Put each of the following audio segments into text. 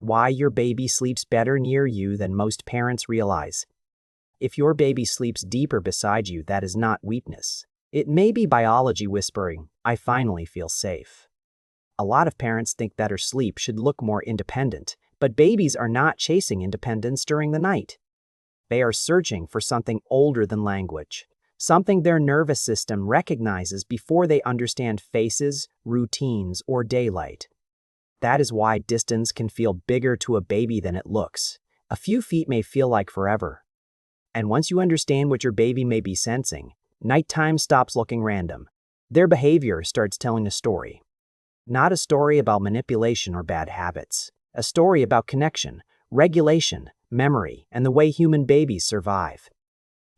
why your baby sleeps better near you than most parents realize. If your baby sleeps deeper beside you, that is not weakness. It may be biology whispering, "I finally feel safe." A lot of parents think better sleep should look more independent, but babies are not chasing independence during the night. They are searching for something older than language, something their nervous system recognizes before they understand faces, routines, or daylight. That is why distance can feel bigger to a baby than it looks. A few feet may feel like forever. And once you understand what your baby may be sensing, nighttime stops looking random. Their behavior starts telling a story. Not a story about manipulation or bad habits. A story about connection, regulation, memory, and the way human babies survive.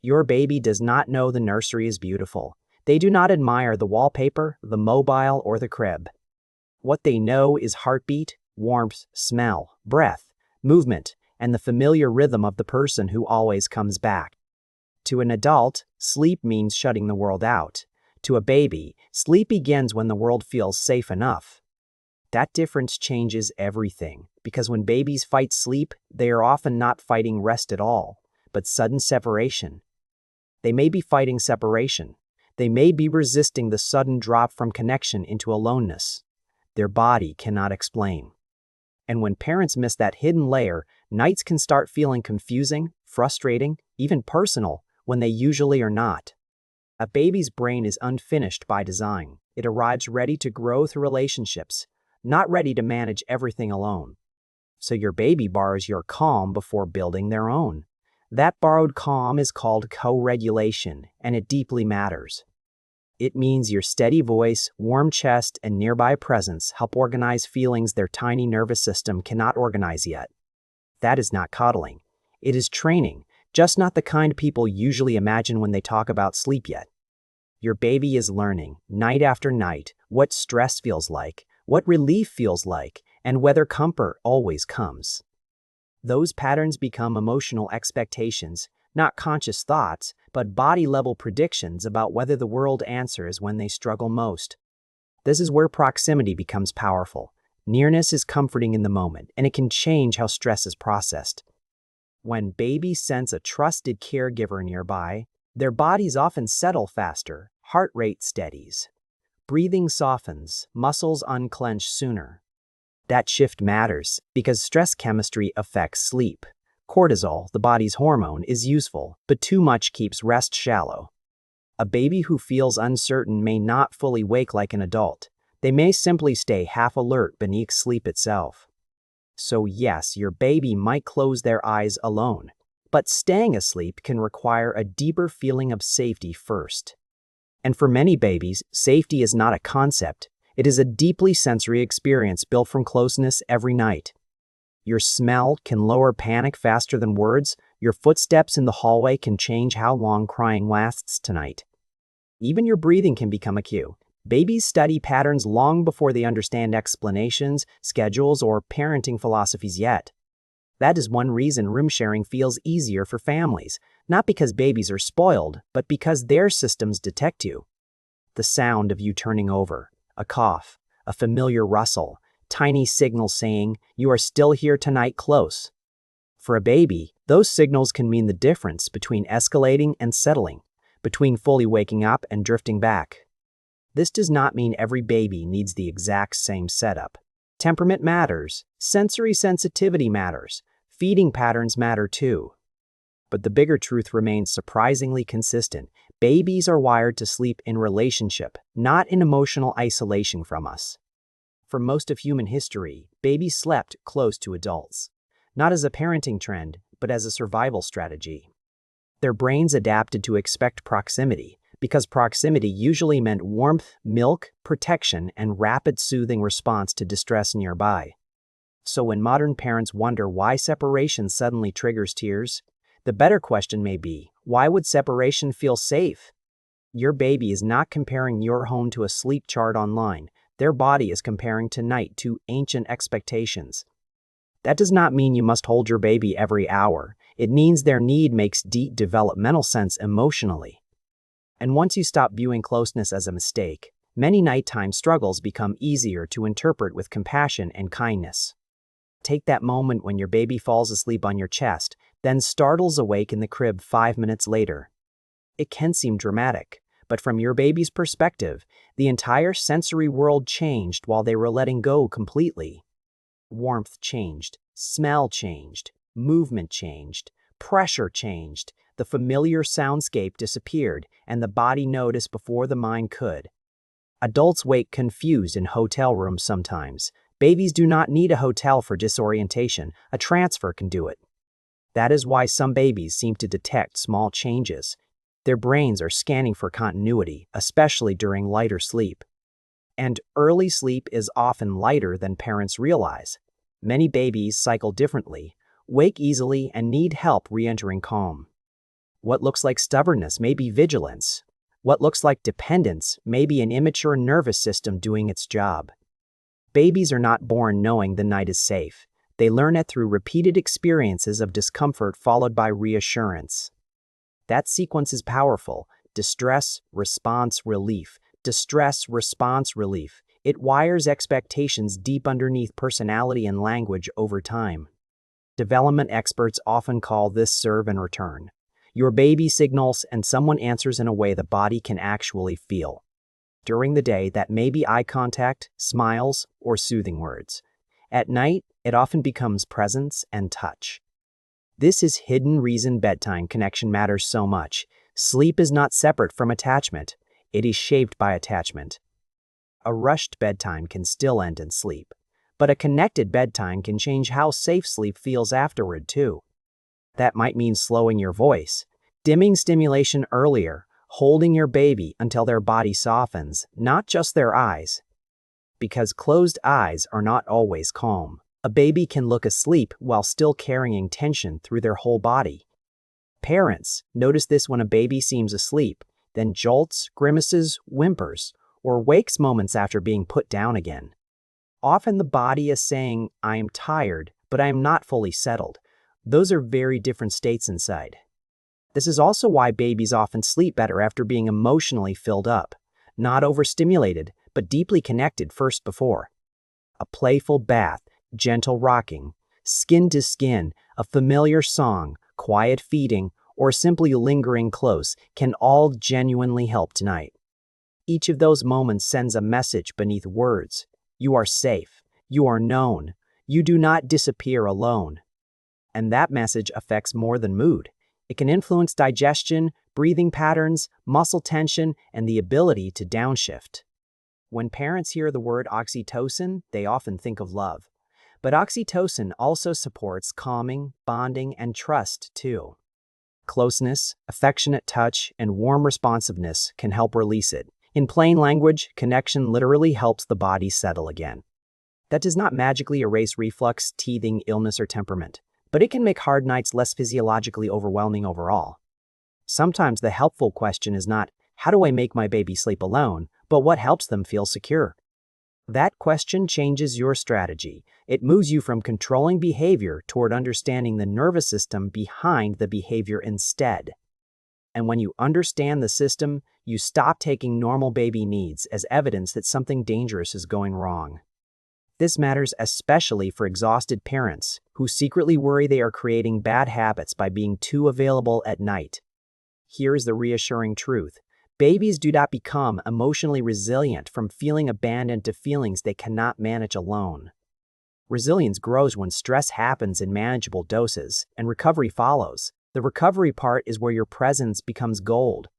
Your baby does not know the nursery is beautiful. They do not admire the wallpaper, the mobile, or the crib. What they know is heartbeat, warmth, smell, breath, movement, and the familiar rhythm of the person who always comes back. To an adult, sleep means shutting the world out. To a baby, sleep begins when the world feels safe enough. That difference changes everything, because when babies fight sleep, they are often not fighting rest at all, but sudden separation. They may be fighting separation. They may be resisting the sudden drop from connection into aloneness. Their body cannot explain. And when parents miss that hidden layer, nights can start feeling confusing, frustrating, even personal, when they usually are not. A baby's brain is unfinished by design. It arrives ready to grow through relationships, not ready to manage everything alone. So your baby borrows your calm before building their own. That borrowed calm is called co-regulation, and it deeply matters. It means your steady voice, warm chest, and nearby presence help organize feelings their tiny nervous system cannot organize yet. That is not coddling. It is training, just not the kind people usually imagine when they talk about sleep yet. Your baby is learning, night after night, what stress feels like, what relief feels like, and whether comfort always comes. Those patterns become emotional expectations, not conscious thoughts, but body-level predictions about whether the world answers when they struggle most. This is where proximity becomes powerful. Nearness is comforting in the moment, and it can change how stress is processed. When babies sense a trusted caregiver nearby, their bodies often settle faster, heart rate steadies. Breathing softens, muscles unclench sooner. That shift matters because stress chemistry affects sleep. Cortisol, the body's hormone, is useful, but too much keeps rest shallow. A baby who feels uncertain may not fully wake like an adult. They may simply stay half alert beneath sleep itself. So yes, your baby might close their eyes alone, but staying asleep can require a deeper feeling of safety first. And for many babies, safety is not a concept. It is a deeply sensory experience built from closeness every night. Your smell can lower panic faster than words. Your footsteps in the hallway can change how long crying lasts tonight. Even your breathing can become a cue. Babies study patterns long before they understand explanations, schedules, or parenting philosophies yet. That is one reason room sharing feels easier for families, not because babies are spoiled, but because their systems detect you. The sound of you turning over, a cough, a familiar rustle, tiny signals saying, "You are still here tonight, close." For a baby, those signals can mean the difference between escalating and settling, between fully waking up and drifting back. This does not mean every baby needs the exact same setup. Temperament matters, sensory sensitivity matters, feeding patterns matter too. But the bigger truth remains surprisingly consistent. Babies are wired to sleep in relationship, not in emotional isolation from us. For most of human history, babies slept close to adults, not as a parenting trend, but as a survival strategy. Their brains adapted to expect proximity, because proximity usually meant warmth, milk, protection, and rapid soothing response to distress nearby. So when modern parents wonder why separation suddenly triggers tears, the better question may be, why would separation feel safe? Your baby is not comparing your home to a sleep chart online. Their body is comparing tonight to ancient expectations. That does not mean you must hold your baby every hour. It means their need makes deep developmental sense emotionally. And once you stop viewing closeness as a mistake, many nighttime struggles become easier to interpret with compassion and kindness. Take that moment when your baby falls asleep on your chest, then startles awake in the crib 5 minutes later. It can seem dramatic, but from your baby's perspective, the entire sensory world changed while they were letting go completely. Warmth changed, smell changed, movement changed, pressure changed, the familiar soundscape disappeared, and the body noticed before the mind could. Adults wake confused in hotel rooms sometimes. Babies do not need a hotel for disorientation. A transfer can do it. That is why some babies seem to detect small changes. Their brains are scanning for continuity, especially during lighter sleep. And early sleep is often lighter than parents realize. Many babies cycle differently, wake easily, and need help re-entering calm. What looks like stubbornness may be vigilance. What looks like dependence may be an immature nervous system doing its job. Babies are not born knowing the night is safe. They learn it through repeated experiences of discomfort followed by reassurance. That sequence is powerful. Distress, response, relief. Distress, response, relief. It wires expectations deep underneath personality and language over time. Development experts often call this serve and return. Your baby signals and someone answers in a way the body can actually feel. During the day, that may be eye contact, smiles, or soothing words. At night, it often becomes presence and touch. This is hidden reason bedtime connection matters so much. Sleep is not separate from attachment. It is shaped by attachment. A rushed bedtime can still end in sleep, but a connected bedtime can change how safe sleep feels afterward too. That might mean slowing your voice, dimming stimulation earlier, holding your baby until their body softens, not just their eyes. Because closed eyes are not always calm. A baby can look asleep while still carrying tension through their whole body. Parents notice this when a baby seems asleep, then jolts, grimaces, whimpers, or wakes moments after being put down again. Often the body is saying, "I am tired, but I am not fully settled." Those are very different states inside. This is also why babies often sleep better after being emotionally filled up, not overstimulated, but deeply connected first before. A playful bath, gentle rocking, skin to skin, a familiar song, quiet feeding, or simply lingering close can all genuinely help tonight. Each of those moments sends a message beneath words. You are safe. You are known. You do not disappear alone. And that message affects more than mood. It can influence digestion, breathing patterns, muscle tension, and the ability to downshift. When parents hear the word oxytocin, they often think of love. But oxytocin also supports calming, bonding, and trust too. Closeness, affectionate touch, and warm responsiveness can help release it. In plain language, connection literally helps the body settle again. That does not magically erase reflux, teething, illness, or temperament, but it can make hard nights less physiologically overwhelming overall. Sometimes the helpful question is not, how do I make my baby sleep alone, but what helps them feel secure? That question changes your strategy. It moves you from controlling behavior toward understanding the nervous system behind the behavior instead. And when you understand the system, you stop taking normal baby needs as evidence that something dangerous is going wrong. This matters especially for exhausted parents who secretly worry they are creating bad habits by being too available at night. Here is the reassuring truth. Babies do not become emotionally resilient from feeling abandoned to feelings they cannot manage alone. Resilience grows when stress happens in manageable doses, and recovery follows. The recovery part is where your presence becomes gold.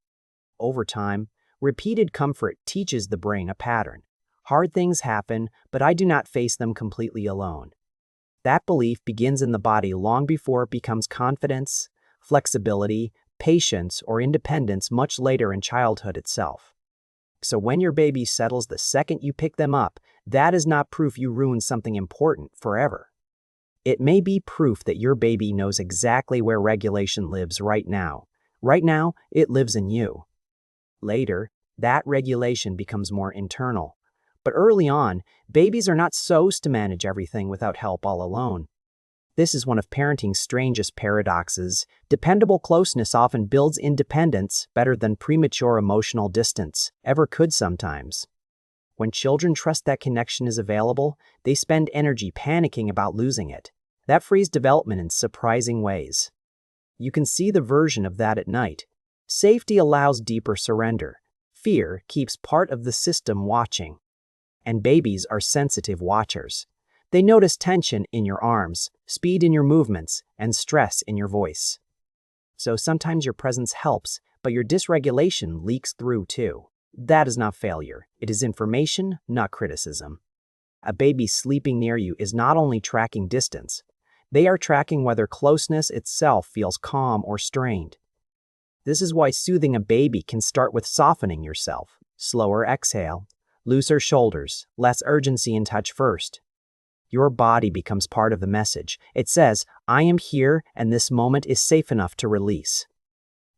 Over time, repeated comfort teaches the brain a pattern. Hard things happen, but I do not face them completely alone. That belief begins in the body long before it becomes confidence, flexibility, patience, or independence much later in childhood itself. So when your baby settles the second you pick them up, that is not proof you ruined something important forever. It may be proof that your baby knows exactly where regulation lives right now. Right now, it lives in you. Later, that regulation becomes more internal. But early on, babies are not supposed to manage everything without help all alone. This is one of parenting's strangest paradoxes. Dependable closeness often builds independence better than premature emotional distance ever could sometimes. When children trust that connection is available, they spend energy panicking about losing it. That frees development in surprising ways. You can see the version of that at night. Safety allows deeper surrender. Fear keeps part of the system watching. And babies are sensitive watchers. They notice tension in your arms, speed in your movements, and stress in your voice. So sometimes your presence helps, but your dysregulation leaks through too. That is not failure. It is information, not criticism. A baby sleeping near you is not only tracking distance. They are tracking whether closeness itself feels calm or strained. This is why soothing a baby can start with softening yourself. Slower exhale, looser shoulders, less urgency in touch first. Your body becomes part of the message. It says, I am here and this moment is safe enough to release.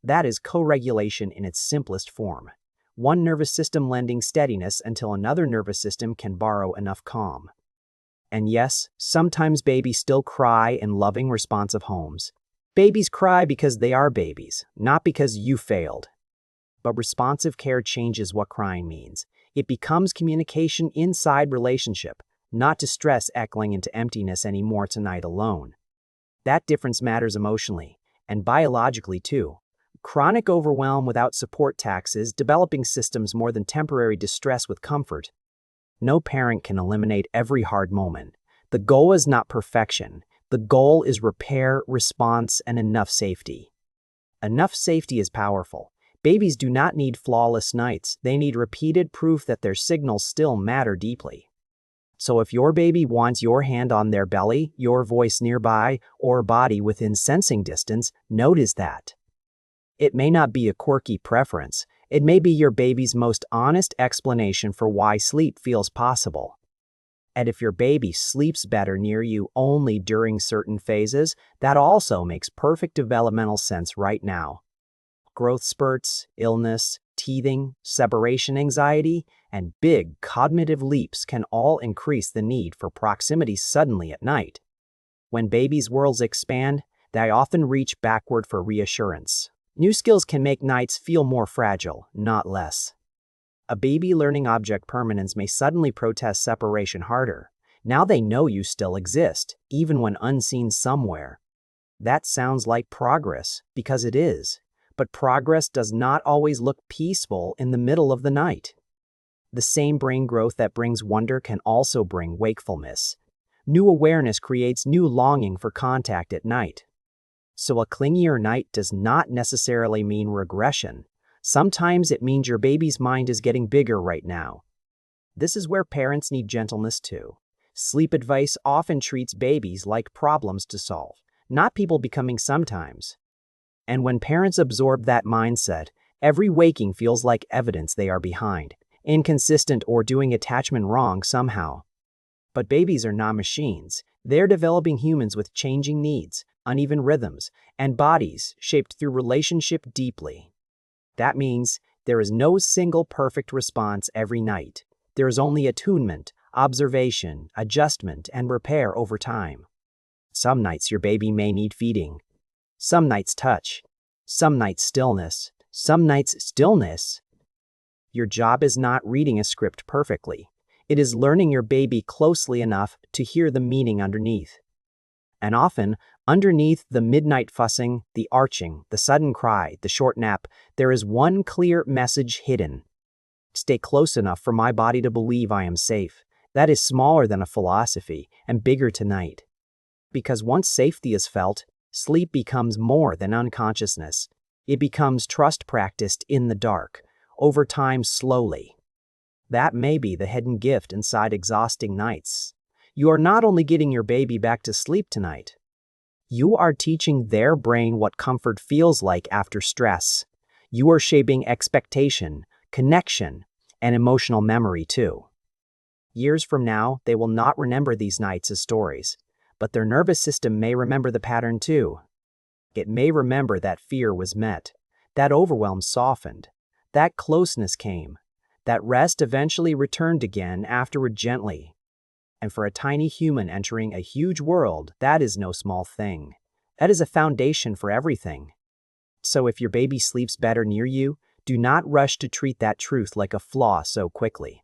That is co-regulation in its simplest form. One nervous system lending steadiness until another nervous system can borrow enough calm. And yes, sometimes babies still cry in loving, responsive homes. Babies cry because they are babies, not because you failed. But responsive care changes what crying means. It becomes communication inside relationship, not distress echoing into emptiness anymore tonight alone. That difference matters emotionally, and biologically too. Chronic overwhelm without support taxes developing systems more than temporary distress with comfort. No parent can eliminate every hard moment. The goal is not perfection. The goal is repair, response, and enough safety. Enough safety is powerful. Babies do not need flawless nights. They need repeated proof that their signals still matter deeply. So if your baby wants your hand on their belly, your voice nearby, or body within sensing distance, notice that. It may not be a quirky preference. It may be your baby's most honest explanation for why sleep feels possible. And if your baby sleeps better near you only during certain phases, that also makes perfect developmental sense right now. Growth spurts, illness, teething, separation anxiety, and big cognitive leaps can all increase the need for proximity suddenly at night. When babies' worlds expand, they often reach backward for reassurance. New skills can make nights feel more fragile, not less. A baby learning object permanence may suddenly protest separation harder. Now they know you still exist, even when unseen somewhere. That sounds like progress, because it is. But progress does not always look peaceful in the middle of the night. The same brain growth that brings wonder can also bring wakefulness. New awareness creates new longing for contact at night. So a clingier night does not necessarily mean regression. Sometimes it means your baby's mind is getting bigger right now. This is where parents need gentleness too. Sleep advice often treats babies like problems to solve, not people becoming sometimes. And when parents absorb that mindset, every waking feels like evidence they are behind, inconsistent, or doing attachment wrong somehow. But babies are not machines. They're developing humans with changing needs, uneven rhythms, and bodies shaped through relationship deeply. That means there is no single perfect response every night. There is only attunement, observation, adjustment, and repair over time. Some nights your baby may need feeding. Some nights touch. Some nights stillness. Some nights stillness. Your job is not reading a script perfectly. It is learning your baby closely enough to hear the meaning underneath. And often, underneath the midnight fussing, the arching, the sudden cry, the short nap, there is one clear message hidden. Stay close enough for my body to believe I am safe. That is smaller than a philosophy and bigger tonight. Because once safety is felt, sleep becomes more than unconsciousness. It becomes trust practiced in the dark, over time slowly. That may be the hidden gift inside exhausting nights. You are not only getting your baby back to sleep tonight, you are teaching their brain what comfort feels like after stress. You are shaping expectation, connection, and emotional memory too. Years from now, they will not remember these nights as stories, but their nervous system may remember the pattern too. It may remember that fear was met, that overwhelm softened, that closeness came, that rest eventually returned again afterward gently. And for a tiny human entering a huge world, that is no small thing. That is a foundation for everything. So if your baby sleeps better near you, do not rush to treat that truth like a flaw so quickly.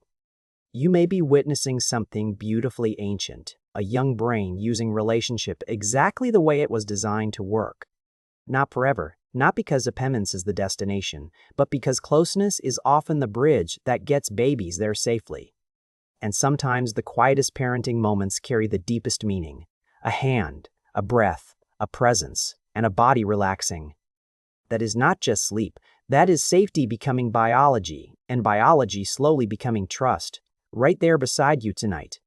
You may be witnessing something beautifully ancient, a young brain using relationship exactly the way it was designed to work. Not forever, not because dependence is the destination, but because closeness is often the bridge that gets babies there safely. And sometimes the quietest parenting moments carry the deepest meaning. A hand, a breath, a presence, and a body relaxing. That is not just sleep, that is safety becoming biology, and biology slowly becoming trust, right there beside you tonight.